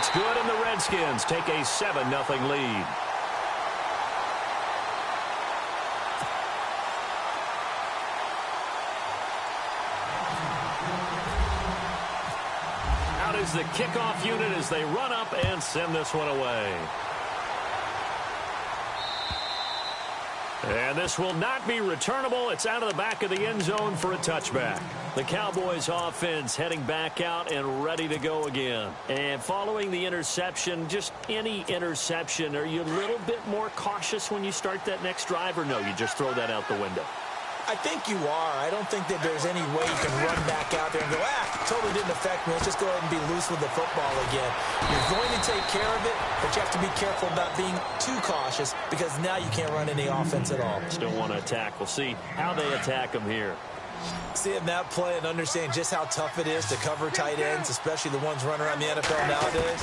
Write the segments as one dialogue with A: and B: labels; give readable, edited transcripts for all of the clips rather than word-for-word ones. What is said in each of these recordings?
A: It's good, and the Redskins take a 7-0 lead. Out is the kickoff unit as they run up and send this one away. And this will not be returnable. It's out of the back of the end zone for a touchback. The Cowboys offense heading back out and ready to go again. And following the interception, just any interception, are you a little bit more cautious when you start that next drive, or no, you just throw that out the window?
B: I think you are. I don't think that there's any way you can run back out there and go, totally didn't affect me. Let's just go ahead and be loose with the football again. You're going to take care of it, but you have to be careful about being too cautious because now you can't run any offense at all.
A: Still want to attack. We'll see how they attack them here.
B: Seeing that play and understand just how tough it is to cover tight ends, especially the ones running around the NFL nowadays,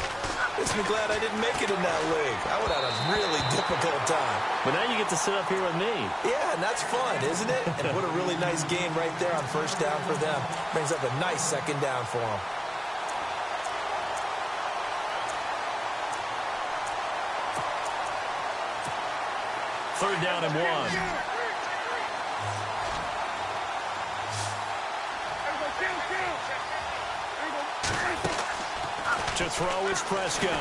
B: makes me glad I didn't make it in that league. I would have had a really difficult time.
A: But now you get to sit up here with me.
B: Yeah, and that's fun, isn't it? And what a really nice game right there on first down for them. Brings up a nice second down for them.
A: Third down and 1. To throw is Prescott.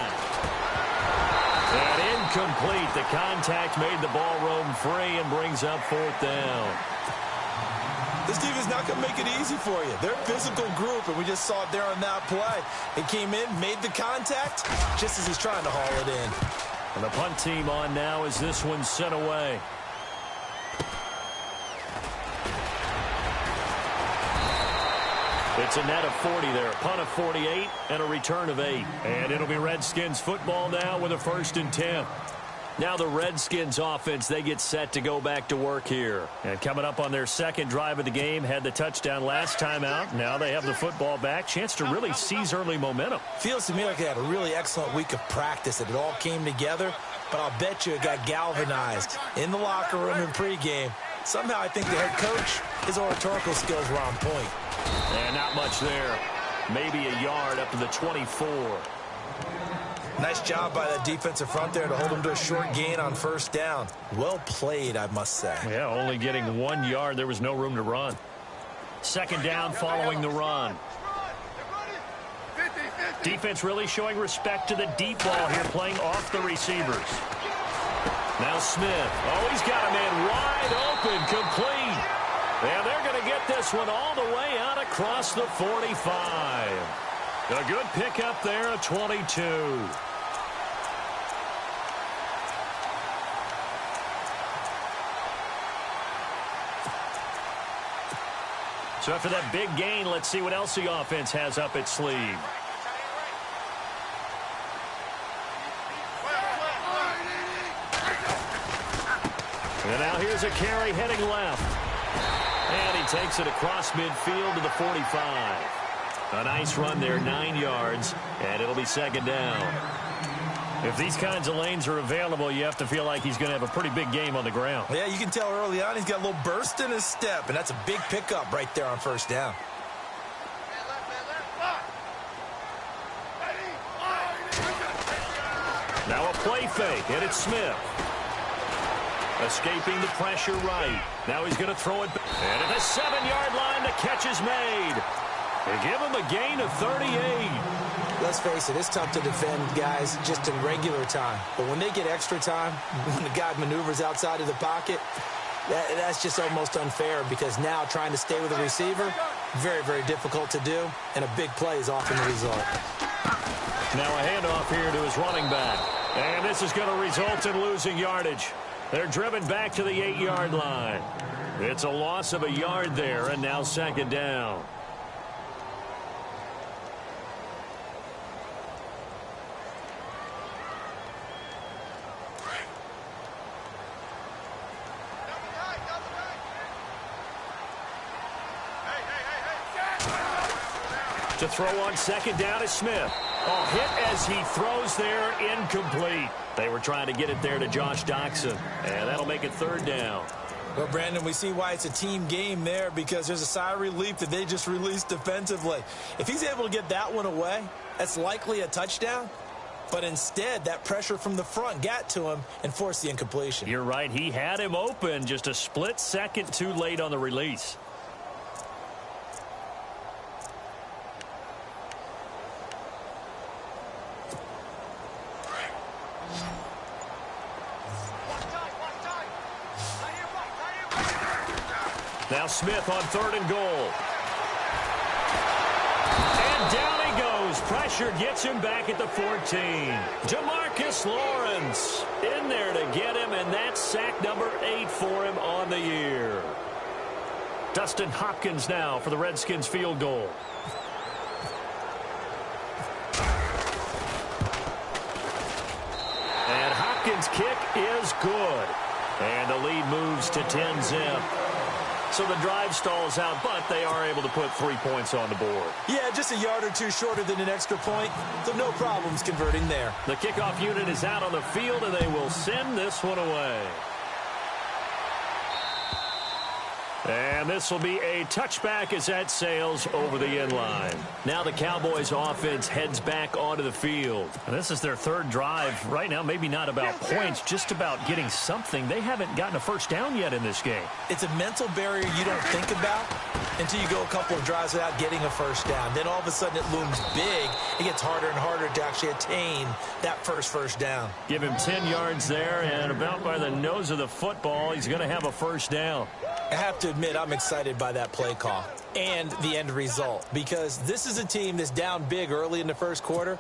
A: And incomplete. The contact made the ball roam free and brings up fourth down.
B: This team is not going to make it easy for you. They're a physical group, and we just saw it there on that play. It came in, made the contact, just as he's trying to haul it in.
A: And the punt team on now as this one's sent away. It's a net of 40 there, a punt of 48, and a return of 8. And it'll be Redskins football now with a 1st and 10. Now the Redskins offense, they get set to go back to work here. And coming up on their second drive of the game, had the touchdown last time out. Now they have the football back. Chance to really seize early momentum.
B: Feels to me like they had a really excellent week of practice. It all came together, but I'll bet you it got galvanized in the locker room in pregame. Somehow I think the head coach, his oratorical skills were on point.
A: And not much there. Maybe a yard up to the 24.
B: Nice job by that defensive front there to hold him to a short gain on first down. Well played, I must say.
A: Yeah, only getting 1 yard. There was no room to run. Second down following the run. Defense really showing respect to the deep ball here, playing off the receivers. Now Smith. Oh, he's got a man wide open, complete. And they're going to get this one all the way out across the 45. A good pickup there at 22. So after that big gain, let's see what else the offense has up its sleeve. And now here's a carry heading left. And he takes it across midfield to the 45. A nice run there, 9 yards, and it'll be second down. If these kinds of lanes are available, you have to feel like he's going to have a pretty big game on the ground.
B: Yeah, you can tell early on he's got a little burst in his step, and that's a big pickup right there on first down.
A: Now a play fake, and it's Smith. Escaping the pressure right. Now he's going to throw it. And at the 7-yard line, the catch is made. They give him a gain of 38.
B: Let's face it, it's tough to defend guys just in regular time. But when they get extra time, when the guy maneuvers outside of the pocket, that's just almost unfair because now trying to stay with the receiver, very, very difficult to do, and a big play is often the result.
A: Now a handoff here to his running back. And this is going to result in losing yardage. They're driven back to the 8-yard line. It's a loss of a yard there, and now second down. To throw on second down is Smith. Oh, hit as he throws there, incomplete. They were trying to get it there to Josh Doxson, and that'll make it third down.
B: Well, Brandon, we see why it's a team game there because there's a sigh of relief that they just released defensively. If he's able to get that one away, that's likely a touchdown. But instead, that pressure from the front got to him and forced the incompletion.
A: You're right. He had him open, just a split second too late on the release. Now Smith on 3rd and goal. And down he goes. Pressure gets him back at the 14. Demarcus Lawrence in there to get him, and that's sack number 8 for him on the year. Dustin Hopkins now for the Redskins field goal. And Hopkins' kick is good. And the lead moves to 10-zip. So the drive stalls out, but they are able to put 3 points on the board.
B: Yeah, just a yard or two shorter than an extra point, so no problems converting there.
A: The kickoff unit is out on the field, and they will send this one away. And this will be a touchback as that sails over the end line. Now the Cowboys offense heads back onto the field. And this is their 3rd drive. Right now, maybe not about points, just about getting something. They haven't gotten a first down yet in this game.
B: It's a mental barrier you don't think about until you go a couple of drives without getting a first down. Then all of a sudden it looms big. It gets harder and harder to actually attain that first down.
A: Give him 10 yards there, and about by the nose of the football, he's going to have a first down.
B: I have to admit, I'm excited by that play call and the end result, because this is a team that's down big early in the first quarter,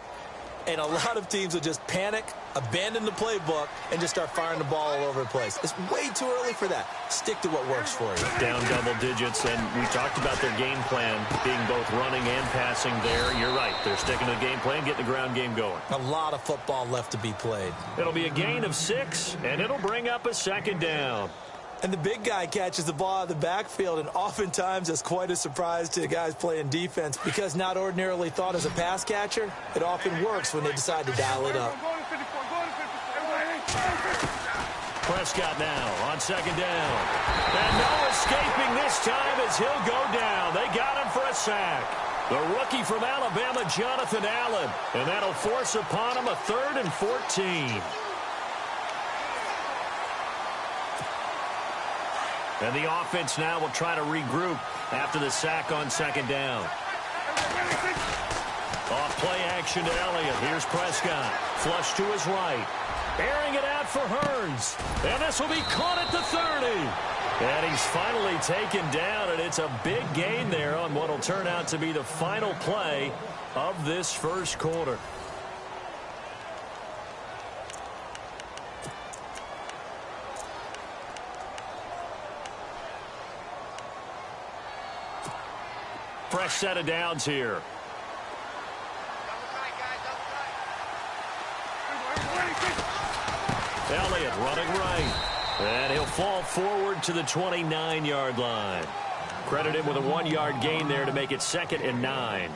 B: and a lot of teams will just panic, abandon the playbook, and just start firing the ball all over the place. It's way too early for that. Stick to what works for you.
A: Down double digits, and we talked about their game plan being both running and passing there. You're right. They're sticking to the game plan, getting the ground game going.
B: A lot of football left to be played.
A: It'll be a gain of 6, and it'll bring up a 2nd down.
B: And the big guy catches the ball out of the backfield, and oftentimes it's quite a surprise to the guys playing defense, because not ordinarily thought as a pass catcher, it often works when they decide to dial it up.
A: Prescott now on 2nd down. And no escaping this time as he'll go down. They got him for a sack. The rookie from Alabama, Jonathan Allen. And that'll force upon him a 3rd and 14. And the offense now will try to regroup after the sack on 2nd down. Off play action to Elliott. Here's Prescott. Flush to his right. Airing it out for Hearns. And this will be caught at the 30. And he's finally taken down, and it's a big gain there on what will turn out to be the final play of this first quarter. Fresh set of downs here. Elliott running right. And he'll fall forward to the 29-yard line. Credit him with a 1-yard gain there to make it 2nd and 9.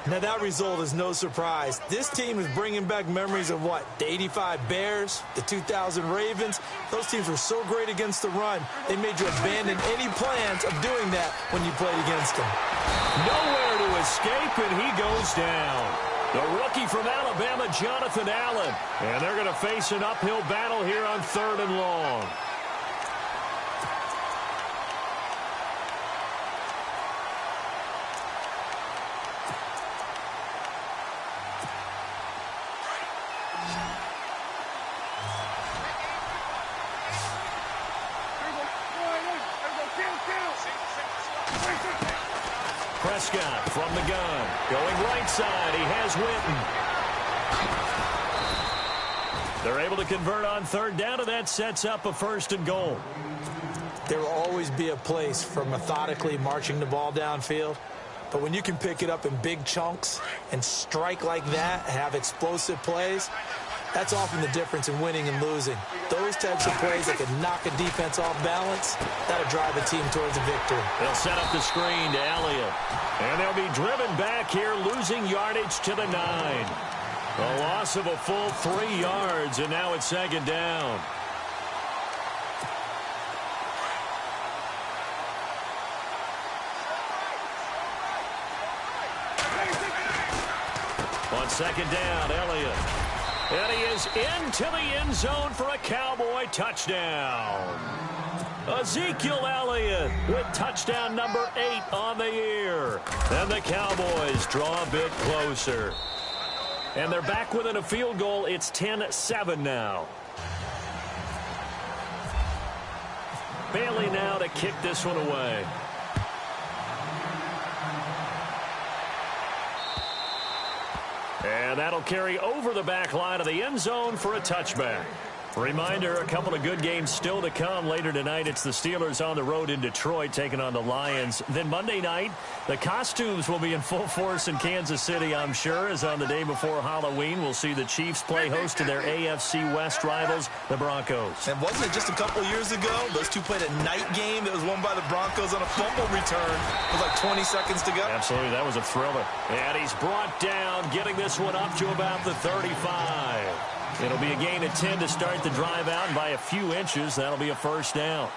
B: Now, that result is no surprise. This team is bringing back memories of what? The 85 Bears, the 2000 Ravens. Those teams were so great against the run, they made you abandon any plans of doing that when you played against them.
A: Nowhere to escape, and he goes down. The rookie from Alabama, Jonathan Allen. And they're going to face an uphill battle here on 3rd and long. Prescott from the gun. Going right side. He has Witten. They're able to convert on 3rd down, and that sets up a 1st and goal.
B: There will always be a place for methodically marching the ball downfield. But when you can pick it up in big chunks and strike like that, have explosive plays, that's often the difference in winning and losing. Those types of plays that can knock a defense off balance, that'll drive a team towards a victory.
A: They'll set up the screen to Elliott. And they'll be driven back here, losing yardage to the 9. A loss of a full 3 yards, and now it's 2nd down. On second down, Elliott. And he is into the end zone for a Cowboy touchdown. Ezekiel Elliott with touchdown number 8 on the year. And the Cowboys draw a bit closer. And they're back within a field goal. It's 10-7 now. Bailey now to kick this one away. And that'll carry over the back line of the end zone for a touchback. Reminder, a couple of good games still to come. Later tonight, it's the Steelers on the road in Detroit taking on the Lions. Then Monday night, the costumes will be in full force in Kansas City, I'm sure, as on the day before Halloween, we'll see the Chiefs play host to their AFC West rivals, the Broncos.
C: And wasn't it just a couple years ago, those two played a night game that was won by the Broncos on a fumble return with like 20 seconds to go?
A: Absolutely, that was a thriller. And he's brought down, getting this one up to about the 35. It'll be a gain of 10 to start the drive out, and by a few inches, that'll be a first down.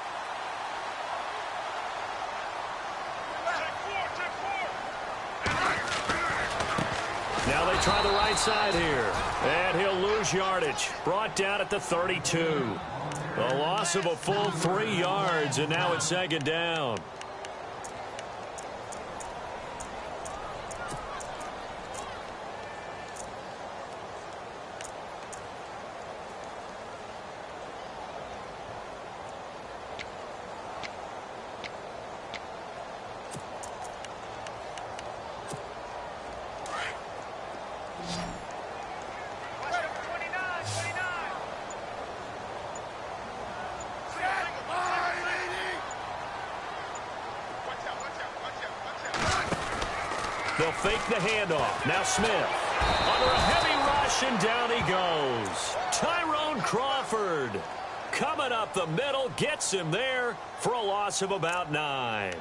A: Now they try the right side here, and he'll lose yardage. Brought down at the 32. A loss of a full 3 yards, and now it's second down. They'll fake the handoff. Now Smith under a heavy rush, and down he goes. Tyrone Crawford coming up the middle, gets him there for a loss of about 9.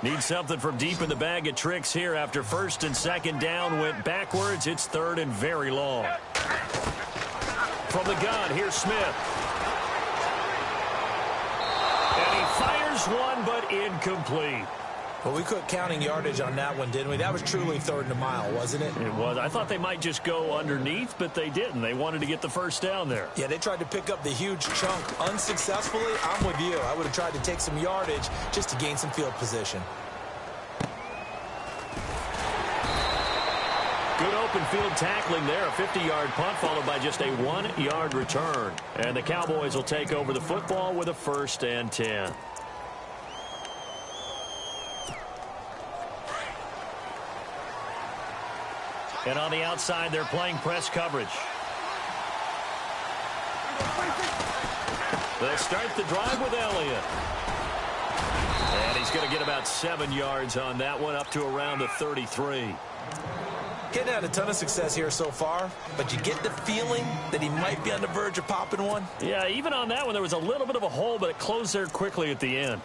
A: Need something from deep in the bag of tricks here after first and second down went backwards. It's third and very long. From the gun, here's Smith. And he fires one, but incomplete.
B: Well, we quit counting yardage on that one, didn't we? That was truly third and a mile, wasn't it?
A: It was. I thought they might just go underneath, but they didn't. They wanted to get the first down there.
B: Yeah, they tried to pick up the huge chunk unsuccessfully. I'm with you. I would have tried to take some yardage just to gain some field position.
A: Good open field tackling there. A 50-yard punt followed by just a 1-yard return. And the Cowboys will take over the football with a 1st and 10. And on the outside, they're playing press coverage. They'll start the drive with Elliott. And he's going to get about 7 yards on that one, up to around the 33.
B: Getting had a ton of success here so far, but you get the feeling that he might be on the verge of popping one.
A: Yeah, even on that one, there was a little bit of a hole, but it closed there quickly at the end.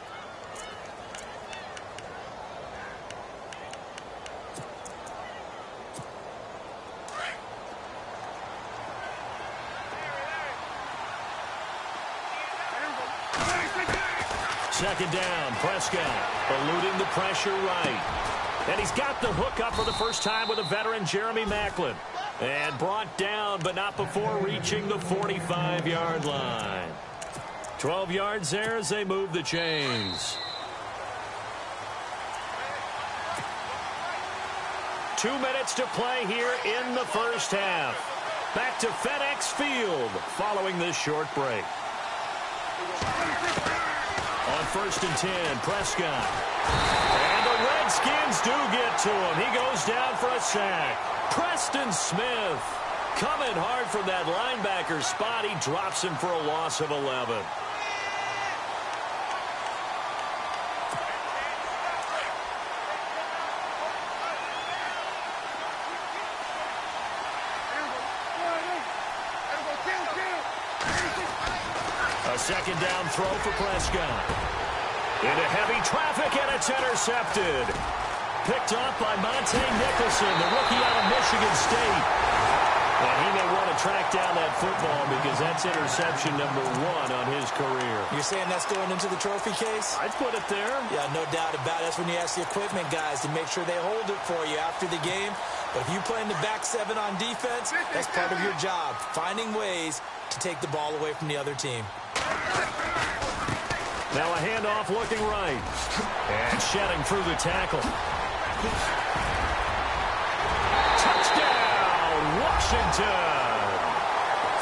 A: Second down, Prescott eluding the pressure right. And he's got the hook up for the first time with a veteran, Jeremy Maclin. And brought down, but not before reaching the 45-yard line. 12 yards there as they move the chains. 2 minutes to play here in the first half. Back to FedEx Field following this short break. On 1st and 10, Prescott. And the Redskins do get to him. He goes down for a sack. Preston Smith coming hard from that linebacker spot. He drops him for a loss of 11. A second down throw for Prescott. Into heavy traffic, and it's intercepted. Picked off by Monte Nicholson, the rookie out of Michigan State. And he may want to track down that football because that's interception number 1 on his career.
B: You're saying that's going into the trophy case?
A: I'd put it there.
B: Yeah, no doubt about it. That's when you ask the equipment guys to make sure they hold it for you after the game. But if you play in the back 7 on defense, that's part of your job, finding ways to take the ball away from the other team.
A: Now a handoff looking right. And shedding through the tackle. Touchdown, Washington!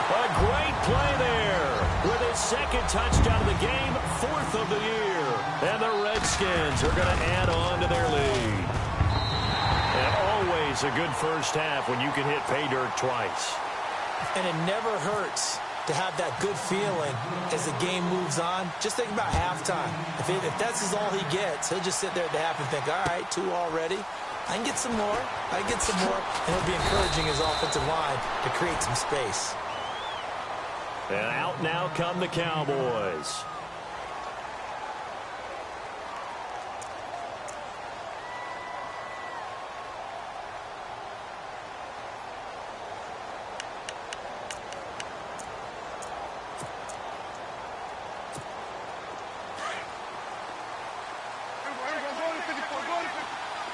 A: A great play there with his second touchdown of the game, 4th of the year. And the Redskins are going to add on to their lead. And always a good first half when you can hit pay dirt twice.
B: And it never hurts to have that good feeling as the game moves on. Just think about halftime. If that's all he gets, he'll just sit there at the half and think, all right, 2 already. I can get some more. I can get some more. And he'll be encouraging his offensive line to create some space.
A: And out now come the Cowboys.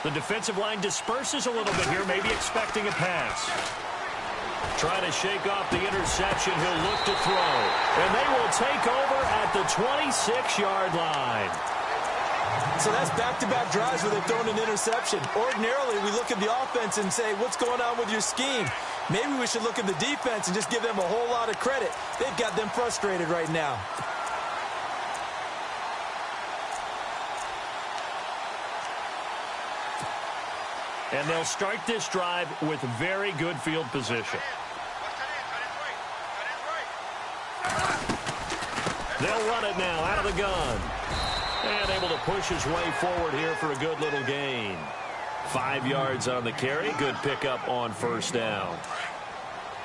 A: The defensive line disperses a little bit here, maybe expecting a pass. Trying to shake off the interception, he'll look to throw. And they will take over at the 26-yard line.
B: So that's back-to-back drives where they've thrown an interception. Ordinarily, we look at the offense and say, what's going on with your scheme? Maybe we should look at the defense and just give them a whole lot of credit. They've got them frustrated right now.
A: And they'll start this drive with very good field position. They'll run it now out of the gun. And able to push his way forward here for a good little gain. 5 yards on the carry. Good pickup on first down.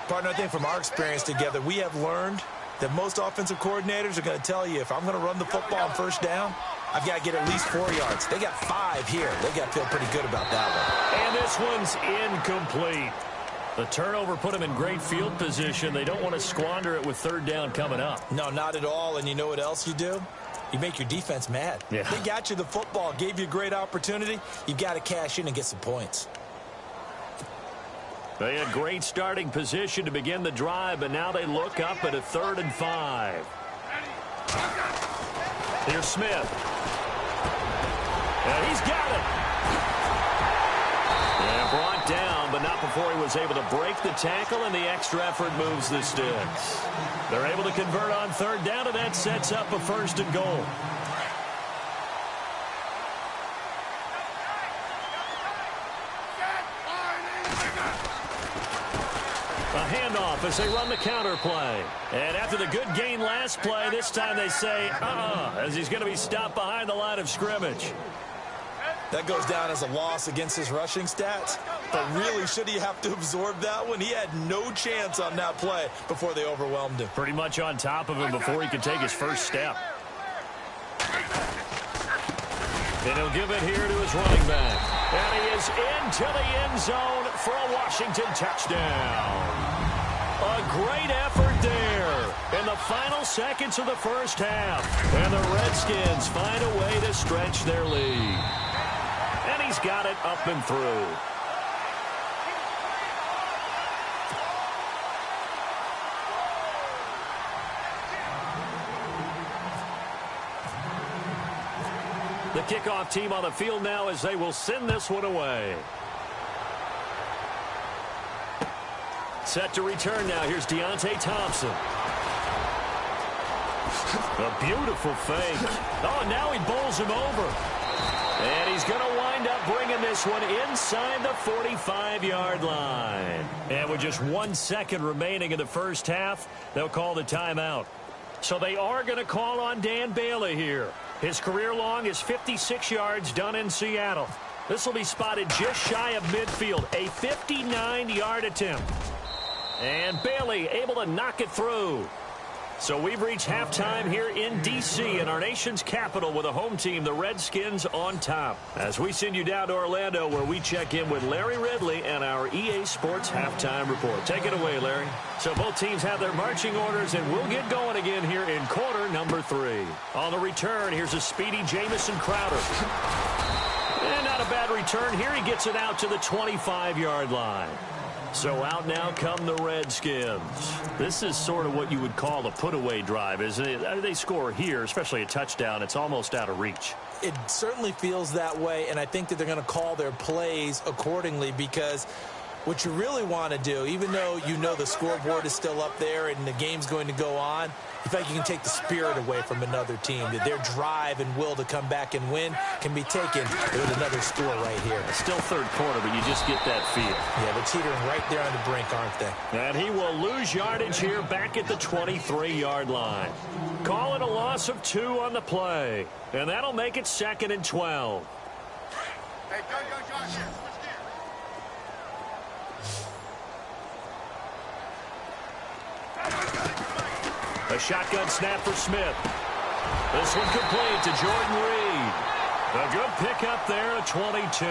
B: Partner, I think from our experience together, we have learned that most offensive coordinators are going to tell you, if I'm going to run the football on first down, I've got to get at least 4 yards. They got 5 here. They got to feel pretty good about that one.
A: And this one's incomplete. The turnover put them in great field position. They don't want to squander it with 3rd down coming up.
B: No, not at all. And you know what else you do? You make your defense mad.
A: Yeah.
B: They got you the football, gave you a great opportunity. You've got to cash in and get some points.
A: They had great starting position to begin the drive, but now they look up at a 3rd and 5. Here's Smith. And he's got it. And brought down, but not before he was able to break the tackle, and the extra effort moves the sticks. They're able to convert on 3rd down, and that sets up a 1st and goal. A handoff as they run the counter play. And after the good gain last play, this time they say, as he's going to be stopped behind the line of scrimmage.
B: That goes down as a loss against his rushing stats. But really, should he have to absorb that one? He had no chance on that play before they overwhelmed him.
A: Pretty much on top of him before he could take his first step. And he'll give it here to his running back. And he is into the end zone for a Washington touchdown. A great effort there in the final seconds of the first half. And the Redskins find a way to stretch their lead. And he's got it up and through. The kickoff team on the field now as they will send this one away. Set to return now. Here's Deontay Thompson. A beautiful fake. Oh, now he bowls him over. And he's going to wind up bringing this one inside the 45-yard line. And with just 1 second remaining in the first half, they'll call the timeout. So they are going to call on Dan Bailey here. His career long is 56 yards done in Seattle. This will be spotted just shy of midfield, a 59-yard attempt. And Bailey able to knock it through. So we've reached halftime here in D.C. in our nation's capital with a home team, the Redskins, on top. As we send you down to Orlando where we check in with Larry Ridley and our EA Sports Halftime Report. Take it away, Larry. So both teams have their marching orders, and we'll get going again here in quarter number 3. On the return, here's a speedy Jamison Crowder. And not a bad return here. He gets it out to the 25-yard line. So out now come the Redskins. This is sort of what you would call a put-away drive, isn't it? They score here, especially a touchdown. It's almost out of reach.
B: It certainly feels that way, and I think that they're going to call their plays accordingly because what you really want to do, even though you know the scoreboard is still up there and the game's going to go on, you feel like you can take the spirit away from another team, that their drive and will to come back and win can be taken with another score right here.
A: It's still third quarter, but you just get that feel.
B: Yeah, they're teetering right there on the brink, aren't they?
A: And he will lose yardage here back at the 23-yard line. Call it a loss of 2 on the play. And that'll make it 2nd and 12.
D: Hey, go, Josh, here.
A: A shotgun snap for Smith. This one complete to Jordan Reed. A good pickup there at 22.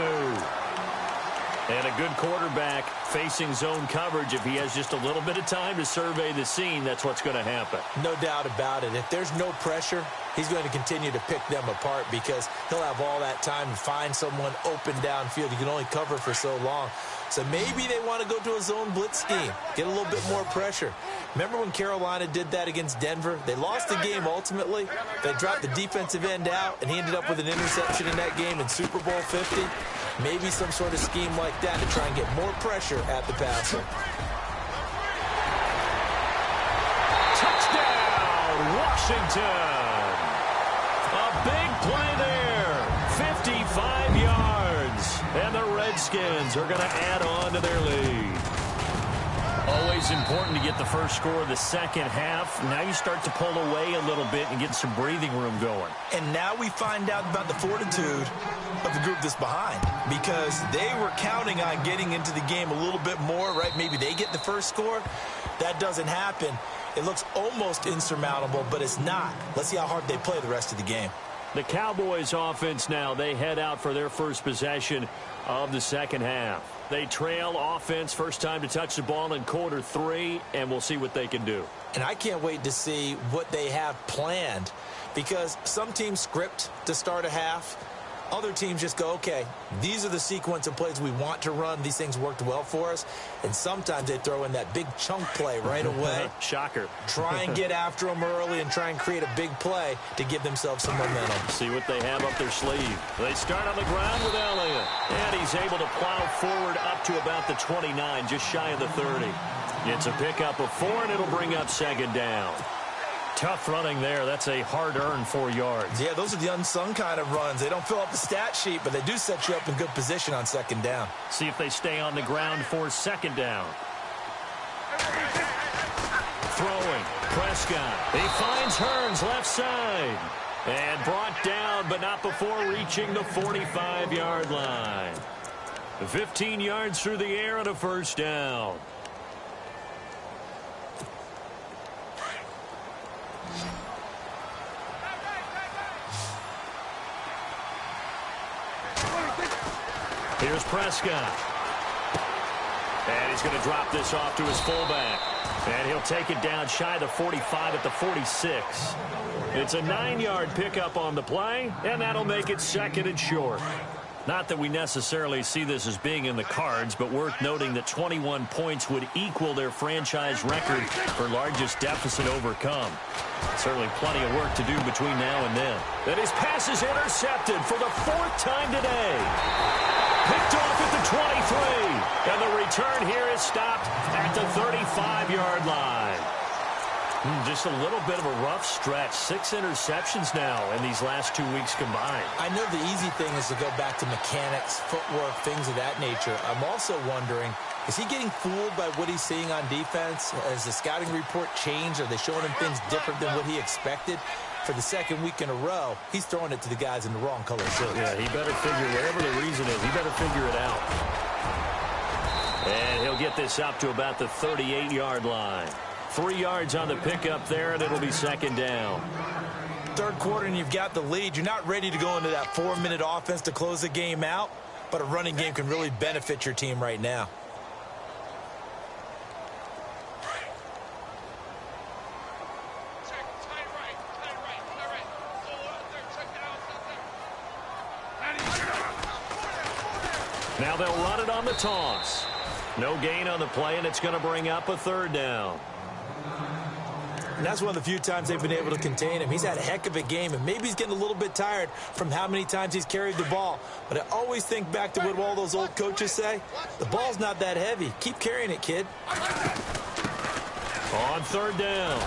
A: And a good quarterback facing zone coverage. If he has just a little bit of time to survey the scene, that's what's going to happen.
B: No doubt about it. If there's no pressure, he's going to continue to pick them apart because he'll have all that time to find someone open downfield. You can only cover for so long. So maybe they want to go to a zone blitz scheme, get a little bit more pressure. Remember when Carolina did that against Denver? They lost the game ultimately. They dropped the defensive end out, and he ended up with an interception in that game in Super Bowl 50. Maybe some sort of scheme like that to try and get more pressure at the passer.
A: Touchdown, Washington. A big play there. 55 yards. And the Redskins are going to add on to their lead. Always important to get the first score of the second half. Now you start to pull away a little bit and get some breathing room going.
C: And now we find out about the fortitude of the group that's behind because they were counting on getting into the game a little bit more, right? Maybe they get the first score. That doesn't happen. It looks almost insurmountable, but it's not. Let's see how hard they play the rest of the game.
A: The Cowboys offense now, they head out for their first possession of the second half. They trail offense, first time to touch the ball in quarter 3, and we'll see what they can do.
B: And I can't wait to see what they have planned because some teams script to start a half. Other teams just go, okay, these are the sequence of plays we want to run. These things worked well for us. And sometimes they throw in that big chunk play right away.
A: Shocker.
B: Try and get after them early and try and create a big play to give themselves some momentum.
A: See what they have up their sleeve. They start on the ground with Elliott. And he's able to plow forward up to about the 29, just shy of the 30. It's a pickup of 4, and it'll bring up 2nd down. Tough running there. That's a hard-earned 4 yards.
C: Yeah, those are the unsung kind of runs. They don't fill up the stat sheet, but they do set you up in good position on 2nd down.
A: See if they stay on the ground for 2nd down. Throwing. Prescott. He finds Hearns left side. And brought down, but not before reaching the 45-yard line. 15 yards through the air and a first down. Here's Prescott. And he's going to drop this off to his fullback. And he'll take it down shy of the 45 at the 46. It's a 9-yard pickup on the play, and that'll make it 2nd and short. Not that we necessarily see this as being in the cards, but worth noting that 21 points would equal their franchise record for largest deficit overcome. Certainly plenty of work to do between now and then. And his pass is intercepted for the 4th time today. Picked off at the 23. And the return here is stopped at the 35-yard line. Just a little bit of a rough stretch. 6 interceptions now in these last 2 weeks combined.
B: I know the easy thing is to go back to mechanics, footwork, things of that nature. I'm also wondering, is he getting fooled by what he's seeing on defense? Has the scouting report changed? Are they showing him things different than what he expected? For the 2nd week in a row, he's throwing it to the guys in the wrong color shirts.
A: Yeah, he better figure, whatever the reason is, he better figure it out. And he'll get this up to about the 38-yard line. 3 yards on the pickup there, and it'll be second down.
C: Third quarter and you've got the lead. You're not ready to go into that 4-minute offense to close the game out, but a running game can really benefit your team right now.
A: Now they'll run it on the toss. No gain on the play, and it's going to bring up a third down.
B: And that's one of the few times they've been able to contain him. He's had a heck of a game, and maybe he's getting a little bit tired from how many times he's carried the ball. But I always think back to what all those old coaches say. The ball's not that heavy. Keep carrying it, kid.
A: On third down,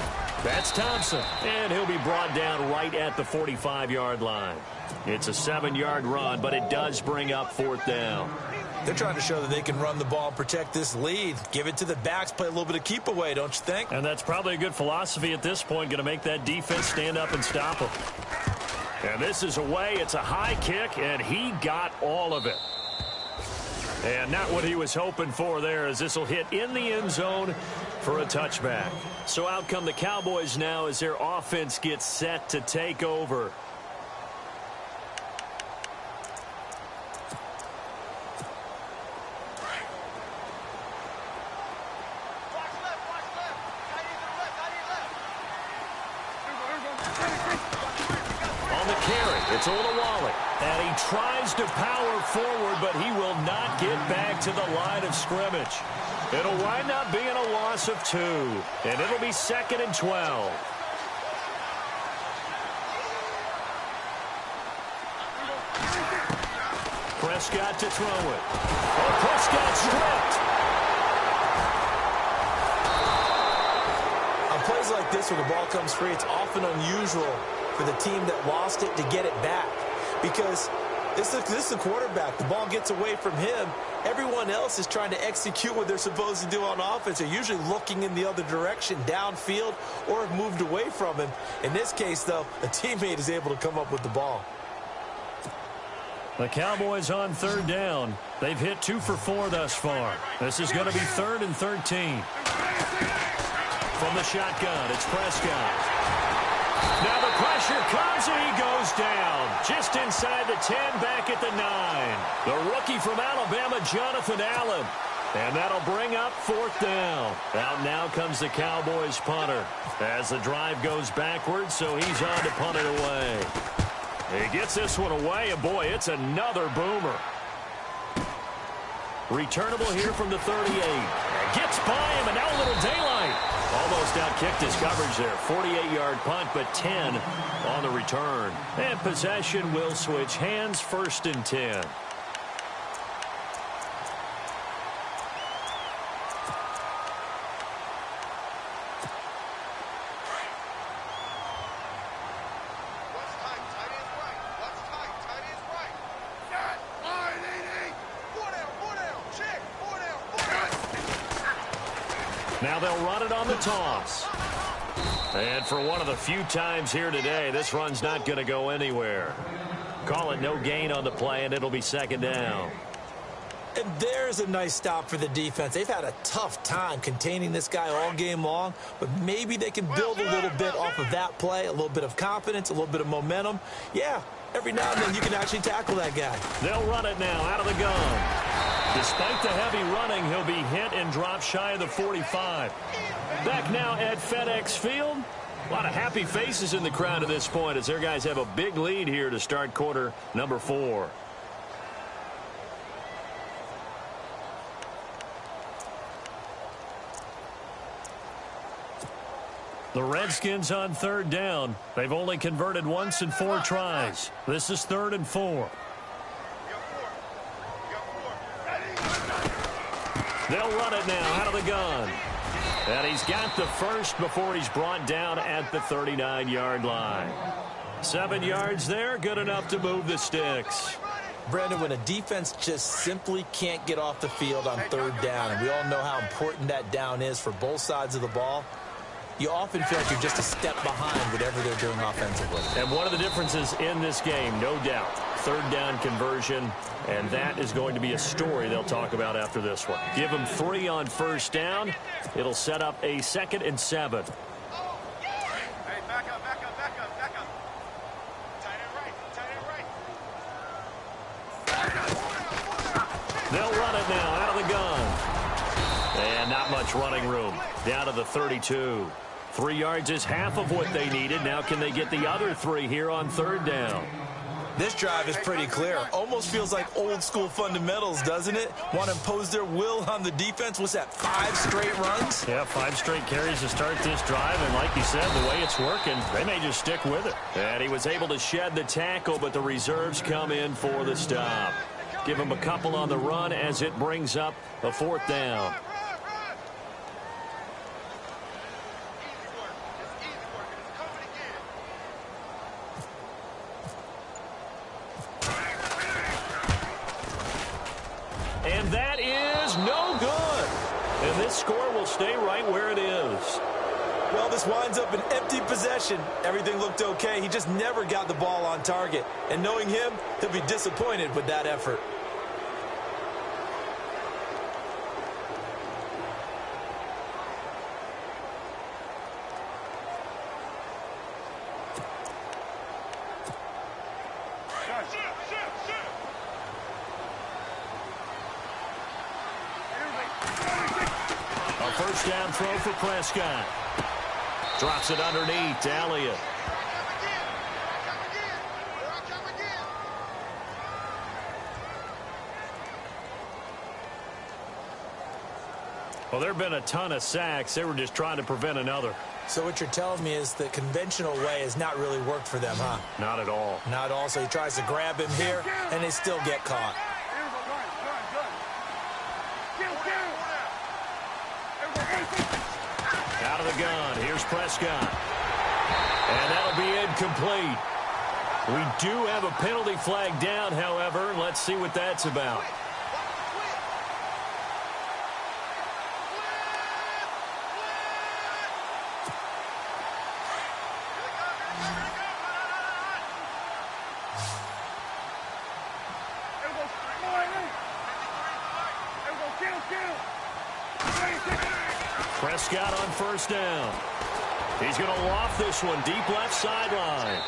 A: that's Thompson. And he'll be brought down right at the 45-yard line. It's a 7-yard run, but it does bring up fourth down.
C: They're trying to show that they can run the ball and protect this lead. Give it to the backs, play a little bit of keep away, don't you think?
A: And that's probably a good philosophy at this point, going to make that defense stand up and stop them. And this is away. It's a high kick, and he got all of it. And not what he was hoping for there, as this will hit in the end zone for a touchback. So out come the Cowboys now as their offense gets set to take over. It's Olawale, and he tries to power forward, but he will not get back to the line of scrimmage. It'll wind up being a loss of 2, and it'll be 2nd and 12. Prescott to throw it. Oh, Prescott stripped.
B: On plays like this where the ball comes free, it's often unusual for the team that lost it to get it back, because this is the quarterback. The ball gets away from him. Everyone else is trying to execute what they're supposed to do on offense. They're usually looking in the other direction, downfield, or have moved away from him. In this case, though, a teammate is able to come up with the ball.
A: The Cowboys on third down. They've hit 2 for 4 thus far. This is going to be 3rd and 13. From the shotgun, it's Prescott. Now the pressure comes, and he goes down. Just inside the 10, back at the 9. The rookie from Alabama, Jonathan Allen. And that'll bring up 4th down. Out now comes the Cowboys punter as the drive goes backwards, so he's on to punt it away. He gets this one away, and boy, it's another boomer. Returnable here from the 38. Gets by him, and now a little daylight. Almost outkicked his coverage there. 48-yard punt, but 10 on the return. And possession will switch hands, 1st and 10. Now they'll run it on the toss. And for one of the few times here today, this run's not going to go anywhere. Call it no gain on the play, and it'll be 2nd down.
B: And there's a nice stop for the defense. They've had a tough time containing this guy all game long, but maybe they can build a little bit off of that play, a little bit of confidence, a little bit of momentum. Yeah, every now and then you can actually tackle that guy.
A: They'll run it now out of the gun. Despite the heavy running, he'll be hit and drop shy of the 45. Back now at FedEx Field. A lot of happy faces in the crowd at this point as their guys have a big lead here to start quarter number 4. The Redskins on third down. They've only converted once in 4 tries. This is 3rd and 4. They'll run it now out of the gun. And he's got the first before he's brought down at the 39-yard line. 7 yards there, good enough to move the sticks.
B: Brandon, when a defense just simply can't get off the field on third down, and we all know how important that down is for both sides of the ball, you often feel like you're just a step behind whatever they're doing offensively.
A: And one of the differences in this game, no doubt, third down conversion, and that is going to be a story they'll talk about after this one. Give them 3 on first down. It'll set up a 2nd and 7.
D: Hey, back up. Tight end right.
A: They'll run it now out of the gun. And not much running room. Down to the 32. 3 yards is half of what they needed. Now can they get the other 3 here on third down?
C: This drive is pretty clear. Almost feels like old school fundamentals, doesn't it? Want to impose their will on the defense. What's that, 5 straight runs?
A: Yeah, 5 straight carries to start this drive. And like you said, the way it's working, they may just stick with it. And he was able to shed the tackle, but the reserves come in for the stop. Give him a couple on the run as it brings up a 4th down. And that is no good. And this score will stay right where it is.
C: Well, this winds up an empty possession. Everything looked okay. He just never got the ball on target. And knowing him, he'll be disappointed with that effort.
A: First down throw for Prescott. Drops it underneath to Elliott. Well, there have been a ton of sacks. They were just trying to prevent another.
B: So what you're telling me is the conventional way has not really worked for them, huh?
A: Not at all.
B: Not at all. So he tries to grab him here, and they still get caught.
A: Out of the gun. Here's Prescott. And that'll be incomplete. We do have a penalty flag down, however. Let's see what that's about. Prescott on first down. He's going to loft this one deep left sideline.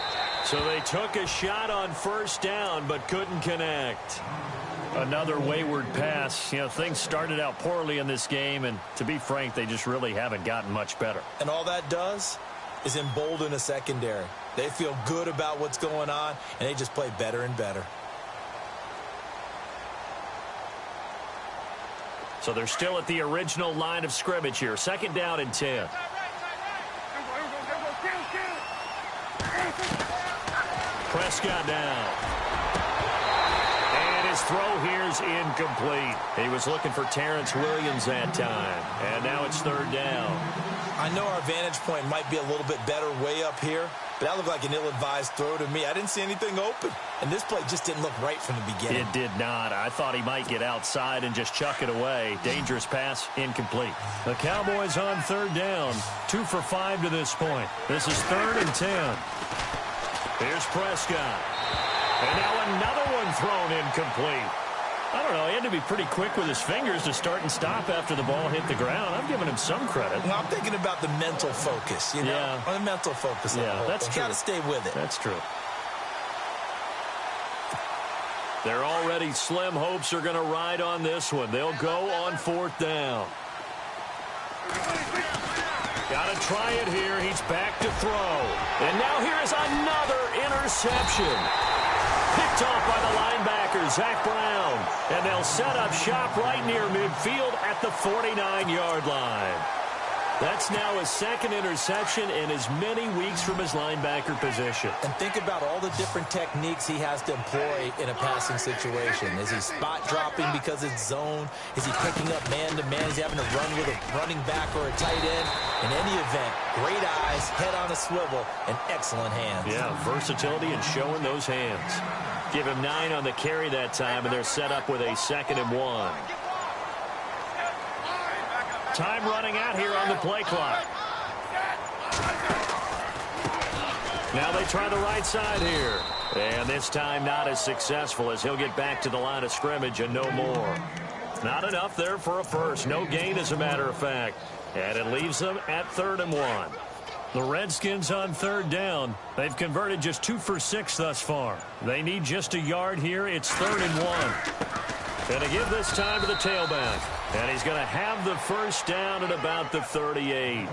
A: So they took a shot on first down but couldn't connect. Another wayward pass. You know, things started out poorly in this game, and to be frank, they just really haven't gotten much better.
C: And all that does is embolden a secondary. They feel good about what's going on, and they just play better and better.
A: So they're still at the original line of scrimmage here. 2nd down and 10. Prescott down. And his throw here is incomplete. He was looking for Terrence Williams that time. And now it's 3rd down.
C: I know our vantage point might be a little bit better way up here, but that looked like an ill-advised throw to me. I didn't see anything open. And this play just didn't look right from the beginning.
A: It did not. I thought he might get outside and just chuck it away. Dangerous pass, incomplete. The Cowboys on 3rd down. 2 for 5 to this point. This is 3rd and 10. Here's Prescott. And now another one thrown incomplete. I don't know. He had to be pretty quick with his fingers to start and stop after the ball hit the ground. I'm giving him some credit.
C: Well, I'm thinking about the mental focus, you know?
A: Yeah.
C: On the mental focus.
A: Yeah, that's true.
C: Got to stay with it.
A: That's true. Their already slim hopes are going to ride on this one. They'll go on 4th down. Got to try it here. He's back to throw. And now here is another interception. Picked off by the linebacker, Zach Brown. And they'll set up shop right near midfield at the 49-yard line. That's now his 2nd interception in as many weeks from his linebacker position.
B: And think about all the different techniques he has to employ in a passing situation. Is he spot dropping because it's zone? Is he picking up man-to-man? Is he having to run with a running back or a tight end? In any event, great eyes, head on a swivel, and excellent hands.
A: Yeah, versatility and showing those hands. Give him 9 on the carry that time, and they're set up with a 2nd and 1. Time running out here on the play clock. Now they try the right side here. And this time not as successful as he'll get back to the line of scrimmage and no more. Not enough there for a first. No gain, as a matter of fact. And it leaves them at 3rd and 1. The Redskins on 3rd down. They've converted just 2 for 6 thus far. They need just a yard here. It's 3rd and 1. And to give this time to the tailback. And he's going to have the first down at about the 38.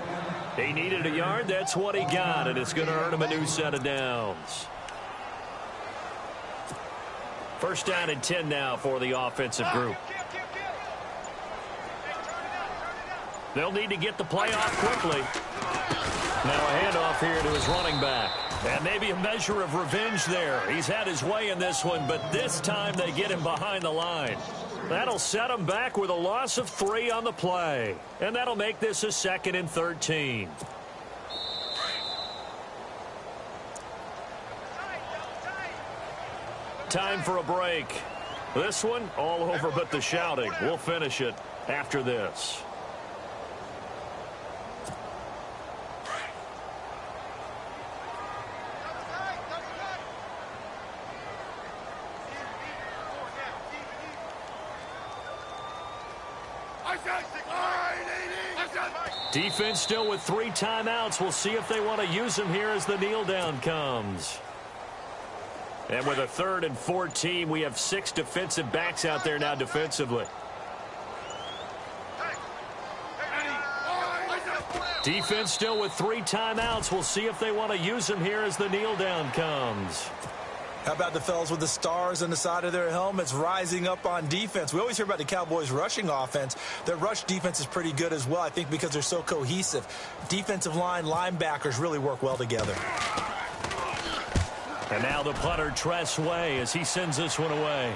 A: He needed a yard. That's what he got. And it's going to earn him a new set of downs. First down and 10 now for the offensive group. They'll need to get the play off quickly. Now a handoff here to his running back. And maybe a measure of revenge there. He's had his way in this one, but this time they get him behind the line. That'll set him back with a loss of 3 on the play. And that'll make this a 2nd and 13. Time for a break. This one, all over but the shouting. We'll finish it after this. Defense still with 3 timeouts. We'll see if they want to use them here as the kneel down comes. And with a 3rd and 14, we have 6 defensive backs out there now defensively. Defense still with 3 timeouts. We'll see if they want to use them here as the kneel down comes.
C: How about the fellas with the stars on the side of their helmets rising up on defense? We always hear about the Cowboys' rushing offense. Their rush defense is pretty good as well, I think, because they're so cohesive. Defensive line, linebackers really work well together.
A: And now the punter, Tress Way, as he sends this one away.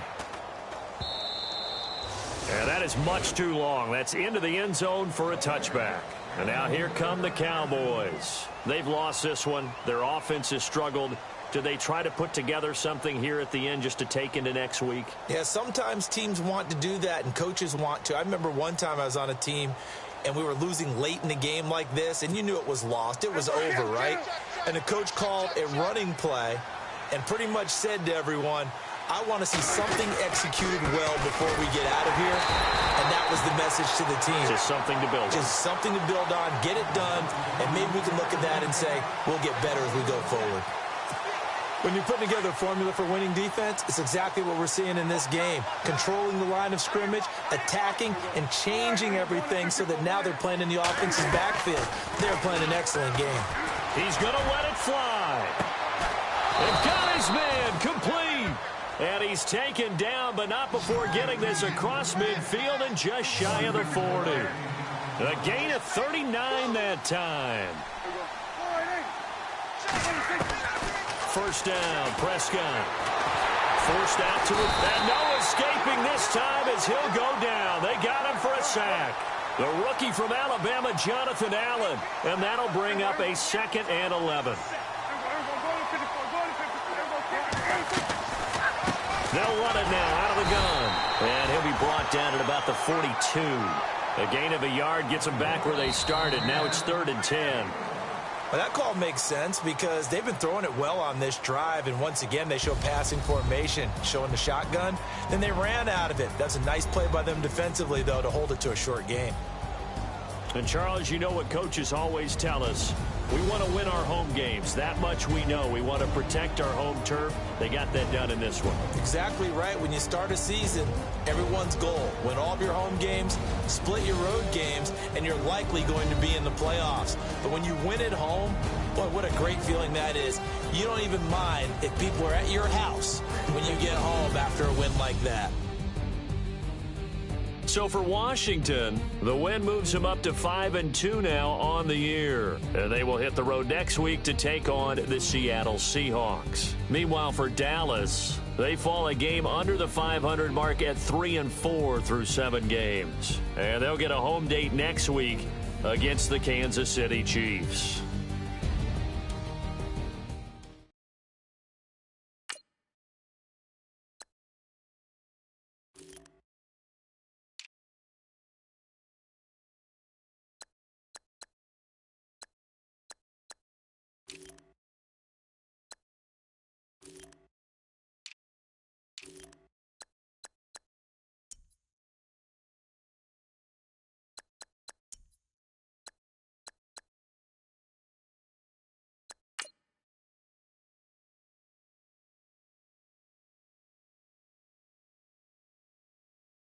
A: And that is much too long. That's into the end zone for a touchback. And now here come the Cowboys. They've lost this one. Their offense has struggled. Do they try to put together something here at the end just to take into next week?
B: Yeah, sometimes teams want to do that and coaches want to. I remember one time I was on a team and we were losing late in the game like this, and you knew it was lost. It was over, right? And the coach called a running play and pretty much said to everyone, I want to see something executed well before we get out of here. And that was the message to the team.
A: Just something to build on.
B: Just something to build on, get it done, and maybe we can look at that and say, we'll get better as we go forward. When you're putting together a formula for winning defense, it's exactly what we're seeing in this game. Controlling the line of scrimmage, attacking, and changing everything so that now they're playing in the offense's backfield. They're playing an excellent game.
A: He's going to let it fly. They've got his man complete. And he's taken down, but not before getting this across midfield and just shy of the 40. A gain of 39 that time. First down, Prescott. Forced out to it, and no escaping this time as he'll go down. They got him for a sack. The rookie from Alabama, Jonathan Allen, and that'll bring up a 2nd and 11. They'll run it now out of the gun, and he'll be brought down at about the 42. A gain of a yard gets them back where they started. Now it's 3rd and 10.
B: Well, that call makes sense because they've been throwing it well on this drive, and once again they show passing formation, showing the shotgun. Then they ran out of it. That's a nice play by them defensively, though, to hold it to a short game.
A: And, Charles, you know what coaches always tell us. We want to win our home games. That much we know. We want to protect our home turf. They got that done in this one.
B: Exactly right. When you start a season, everyone's goal, win all of your home games, split your road games, and you're likely going to be in the playoffs. But when you win at home, boy, what a great feeling that is. You don't even mind if people are at your house when you get home after a win like that.
A: So for Washington, the win moves them up to 5-2 now on the year. And they will hit the road next week to take on the Seattle Seahawks. Meanwhile, for Dallas, they fall a game under the 500 mark at 3-4 through 7 games. And they'll get a home date next week against the Kansas City Chiefs.